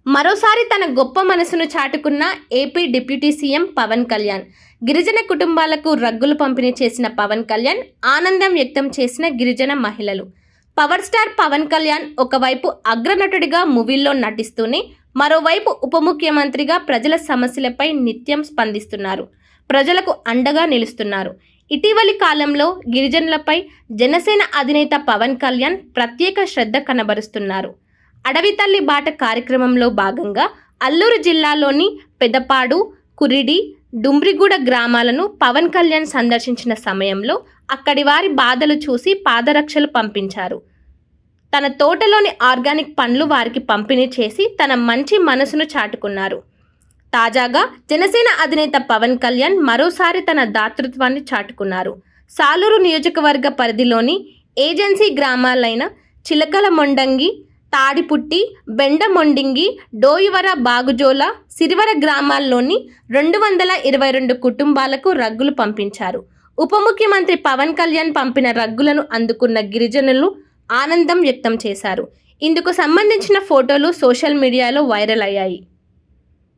మరోసారి తన గొప్ప మనసును చాటుకున్న AP deputy CM Pawan Kalyan. గిరిజన కుటుంబాలకు రగ్గులు పంపిణీ చేసిన పవన్ కళ్యాణ్ ఆనందం వ్యక్తం చేసిన గిరిజన మహిళలు. పవర్ స్టార్ పవన్ కళ్యాణ్ ఒకవైపు అగ్రనటుడిగా మూవీల్లో నటిస్తూనే మరోవైపు ఉప ముఖ్యమంత్రిగా ప్రజల సమస్యలపై నిత్యం స్పందిస్తున్నారు. ప్రజలకు అండగా నిలుస్తున్నారు. ఇటీవలి కాలంలో గిరిజనులపై జనసేన అధినేత పవన్ కళ్యాణ్ ప్రత్యేక శ్రద్ధ కనబరుస్తున్నారు. అడవి తల్లి బాట కార్యక్రమంలో భాగంగా అల్లూరు జిల్లాలోని పెదపాడు, కురిడి, డుమ్రిగూడ గ్రామాలను పవన్ కళ్యాణ్ సందర్శించిన సమయంలో అక్కడి వారి బాధలు చూసి పాదరక్షలు పంపించారు. తన తోటలోని ఆర్గానిక్ పండ్లు వారికి పంపిణీ చేసి తన మంచి మనసును చాటుకున్నారు. తాజాగా జనసేన అధినేత పవన్ కళ్యాణ్ మరోసారి తన దాతృత్వాన్ని చాటుకున్నారు. సాలూరు నియోజకవర్గ పరిధిలోని ఏజెన్సీ గ్రామాలైన చిలకల మొండంగి, తాడిపుట్టి, బెండమొండింగి, డోయివర, బాగుజోల, సిరివర గ్రామాల్లోని 222 కుటుంబాలకు రగ్గులు పంపించారు. ఉప ముఖ్యమంత్రి పవన్ కళ్యాణ్ పంపిన రగ్గులను అందుకున్న గిరిజనులు ఆనందం వ్యక్తం చేశారు. ఇందుకు సంబంధించిన ఫోటోలు సోషల్ మీడియాలో వైరల్ అయ్యాయి.